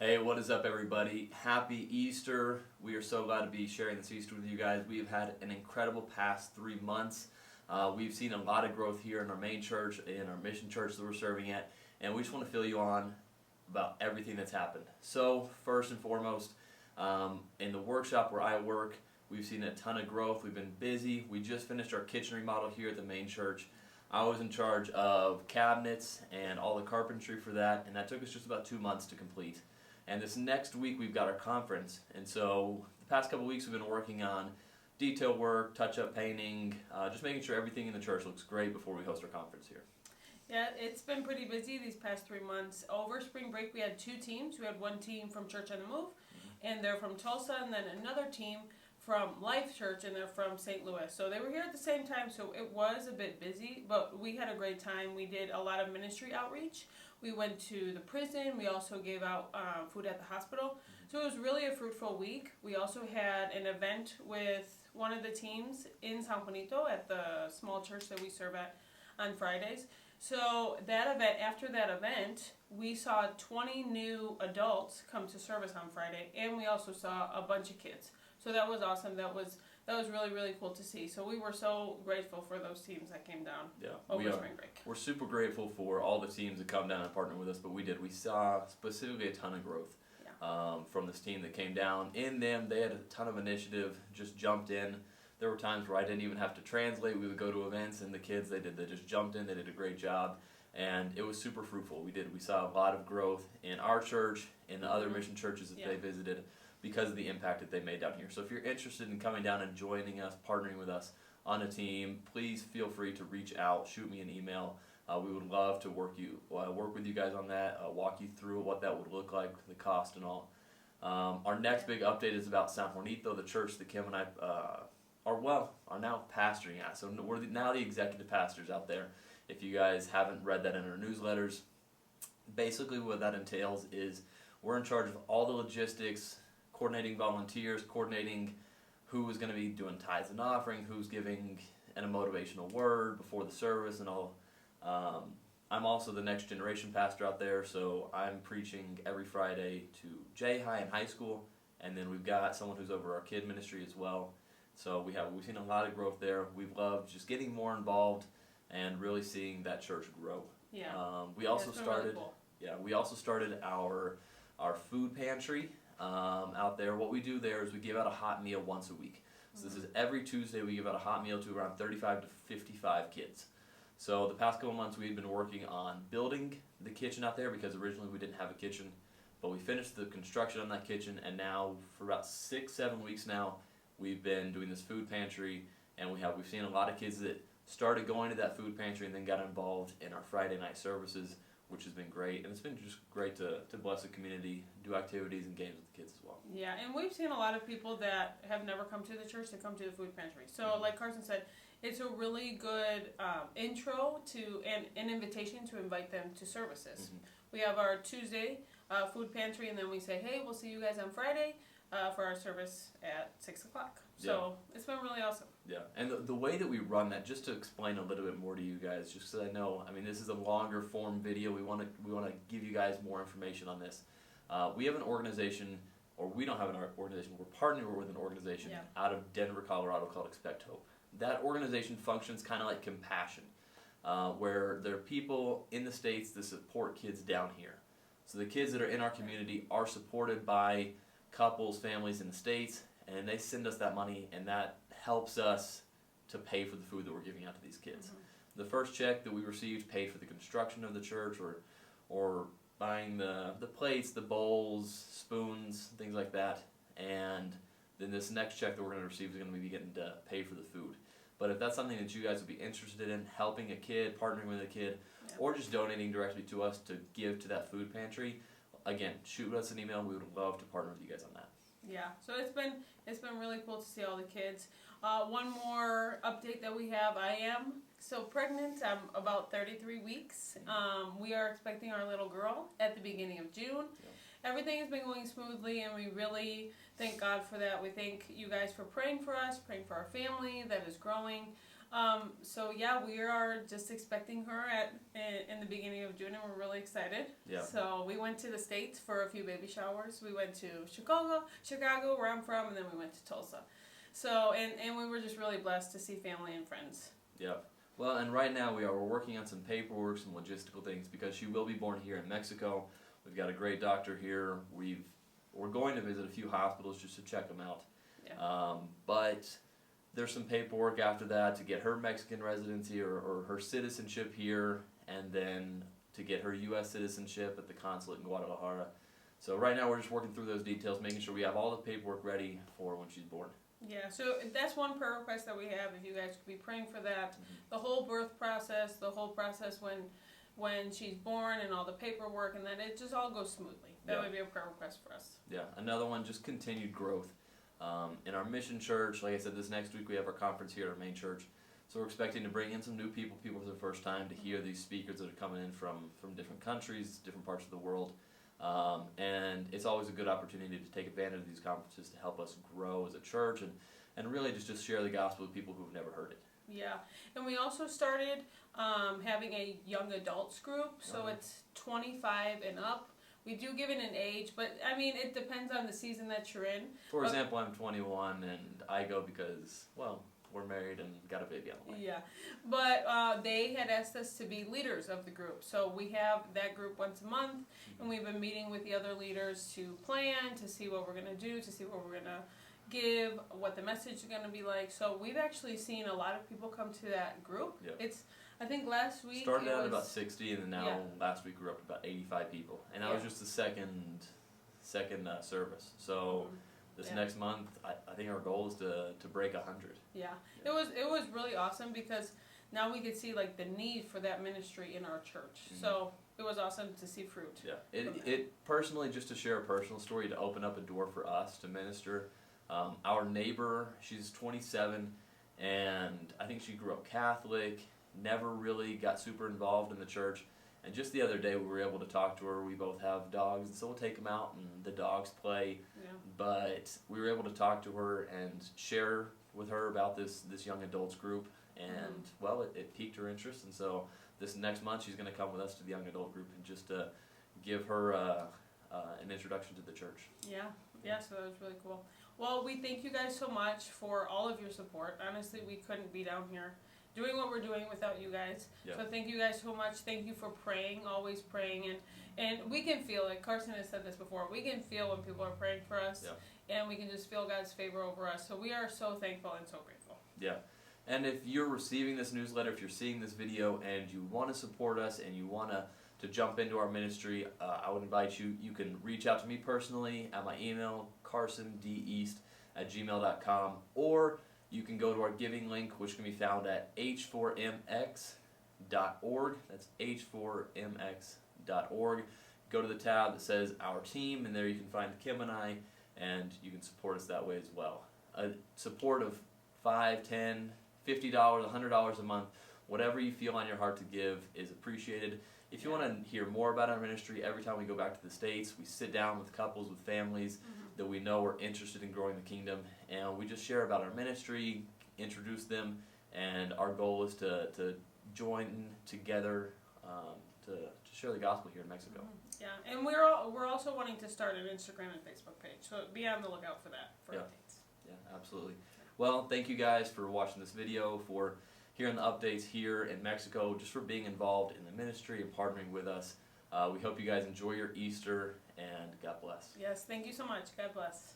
Hey, what is up, everybody? Happy Easter. We are so glad to be sharing this Easter with you guys. We have had an incredible past 3 months. We've seen a lot of growth here in our main church, in our mission church that we're serving at, and we just want to fill you on about everything that's happened. So, first and foremost, in the workshop where I work, we've seen a ton of growth. We've been busy. We just finished our kitchen remodel here at the main church. I was in charge of cabinets and all the carpentry for that, and that took us just about 2 months to complete. And this next week we've got our conference, and so the past couple weeks we've been working on detail work, touch-up painting, just making sure everything in the church looks great before we host our conference here. Yeah, it's been pretty busy these past 3 months. Over spring break we had 2 teams. We had one team from Church on the Move, and they're from Tulsa, and then another team from Life Church, and they're from St. Louis. So they were here at the same time, so it was a bit busy, but we had a great time. We did a lot of ministry outreach. We went to the prison. We also gave out food at the hospital. So it was really a fruitful week. We also had an event with one of the teams in San Juanito at the small church that we serve at on Fridays. So that event, after that event, we saw 20 new adults come to service on Friday, and we also saw a bunch of kids. So that was awesome. That was really, really cool to see. So we were so grateful for those teams that came down over spring break. We're super grateful for all the teams that come down and partner with us, but we saw specifically a ton of growth from this team that came down. In them, they had a ton of initiative, just jumped in. There were times where I didn't even have to translate. We would go to events, and the kids, they just jumped in. They did a great job, and it was super fruitful. We saw a lot of growth in our church, in the other mission churches that they visited, because of the impact that they made down here. So if you're interested in coming down and joining us, partnering with us on a team, please feel free to reach out, shoot me an email. We would love to work with you guys on that, walk you through what that would look like, the cost and all. Our next big update is about San Juanito, the church that Kim and I are now pastoring at. So we're now the executive pastors out there. If you guys haven't read that in our newsletters, basically what that entails is we're in charge of all the logistics, coordinating volunteers, coordinating who is going to be doing tithes and offering, who's giving a motivational word before the service and all. I'm also the next generation pastor out there, so I'm preaching every Friday to J High and high school, and then we've got someone who's over our kid ministry as well. So we've seen a lot of growth there. We've loved just getting more involved and really seeing that church grow. Yeah. We also started. Really cool. Yeah, we also started our food pantry out there. What we do there is we give out a hot meal once a week. So this is every Tuesday we give out a hot meal to around 35 to 55 kids. So the past couple months we had been working on building the kitchen out there because originally we didn't have a kitchen, but we finished the construction on that kitchen, and now for about 6-7 weeks now we've been doing this food pantry, and we've seen a lot of kids that started going to that food pantry and then got involved in our Friday night services, which has been great. And it's been just great to bless the community, do activities and games with the kids as well. Yeah, and we've seen a lot of people that have never come to the church to come to the food pantry. So like Carson said, it's a really good intro to an invitation to invite them to services. We have our Tuesday food pantry, and then we say, hey, we'll see you guys on Friday for our service at 6 o'clock. So it's been really awesome. Yeah, and the way that we run that, just to explain a little bit more to you guys, just so I know, this is a longer form video. We want to give you guys more information on this. We have an organization, or we don't have an organization. We're partnering with an organization out of Denver, Colorado called Expect Hope. That organization functions kind of like Compassion, where there are people in the States that support kids down here. So the kids that are in our community are supported by couples, families in the States, and they send us that money, and that helps us to pay for the food that we're giving out to these kids. The first check that we received paid for the construction of the church, or buying the plates, the bowls, spoons, things like that. And then this next check that we're going to receive is going to be getting to pay for the food. But if that's something that you guys would be interested in, helping a kid, partnering with a kid, or just donating directly to us to give to that food pantry, again, shoot us an email. We would love to partner with you guys on that. Yeah, so it's been really cool to see all the kids. One more update that we have, I am still pregnant. I'm about 33 weeks. We are expecting our little girl at the beginning of June. Everything has been going smoothly, and we really thank God for that. We thank you guys for praying for us, praying for our family that is growing. So yeah, we are just expecting her in the beginning of June, and we're really excited. Yeah. So we went to the States for a few baby showers. We went to Chicago, where I'm from, and then we went to Tulsa. So and we were just really blessed to see family and friends. Yeah. Well, and right now we're working on some paperwork, some logistical things, because she will be born here in Mexico. We've got a great doctor here. We're going to visit a few hospitals just to check them out. Yeah. But there's some paperwork after that to get her Mexican residency or her citizenship here, and then to get her U.S. citizenship at the consulate in Guadalajara. So right now we're just working through those details, making sure we have all the paperwork ready for when she's born. Yeah, so that's one prayer request that we have. If you guys could be praying for that, the whole birth process, the whole process when she's born, and all the paperwork, and that it just all goes smoothly. That would be a prayer request for us. Yeah, another one, just continued growth. In our mission church, like I said, this next week we have our conference here at our main church. So we're expecting to bring in some new people for the first time, to hear these speakers that are coming in from different countries, different parts of the world. And it's always a good opportunity to take advantage of these conferences to help us grow as a church and really just share the gospel with people who've never heard it. Yeah, and we also started having a young adults group, so it's 25 and up. We do give it an age, but I mean, it depends on the season that you're in. For example, I'm 21 and I go because, well, we're married and got a baby on the way. Yeah, but they had asked us to be leaders of the group. So we have that group once a month, and we've been meeting with the other leaders to plan, to see what we're going to do, to see what we're going to give, what the message is going to be like. So we've actually seen a lot of people come to that group. Yep. I think last week started out at about 60, and then now last week we were up to about 85 people, and that was just the second service. So this next month, I think our goal is to break 100. Yeah, it was really awesome, because now we could see like the need for that ministry in our church. So it was awesome to see fruit. Yeah, it personally, just to share a personal story, to open up a door for us to minister. Our neighbor, she's 27, and I think she grew up Catholic, never really got super involved in the church. And just the other day we were able to talk to her. We both have dogs, and so we'll take them out and the dogs play. Yeah. But we were able to talk to her and share with her about this young adults group. And, well, it piqued her interest. And so this next month she's going to come with us to the young adult group and just give her an introduction to the church. Yeah, so that was really cool. Well, we thank you guys so much for all of your support. Honestly, we couldn't be down here doing what we're doing without you guys. So thank you guys so much. Thank you for praying, always praying, and we can feel it. Carson has said this before. We can feel when people are praying for us, and we can just feel God's favor over us. So we are so thankful and so grateful. Yeah. And if you're receiving this newsletter, if you're seeing this video and you want to support us and you want to jump into our ministry, I would invite you. You can reach out to me personally at my email, carsondeast@gmail.com, or you can go to our giving link, which can be found at h4mx.org. That's h4mx.org. Go to the tab that says Our Team, and there you can find Kim and I, and you can support us that way as well. A support of $5, $10, $50, $100 a month, whatever you feel on your heart to give is appreciated. If you want to hear more about our ministry, every time we go back to the States, we sit down with couples, with families that we know are interested in growing the kingdom, and we just share about our ministry, introduce them, and our goal is to join together to share the gospel here in Mexico. Yeah, and we're also wanting to start an Instagram and Facebook page, so be on the lookout for that, for updates. Yeah, absolutely. Well, thank you guys for watching this video, for hearing the updates here in Mexico, just for being involved in the ministry and partnering with us. We hope you guys enjoy your Easter, and God bless. Yes, thank you so much. God bless.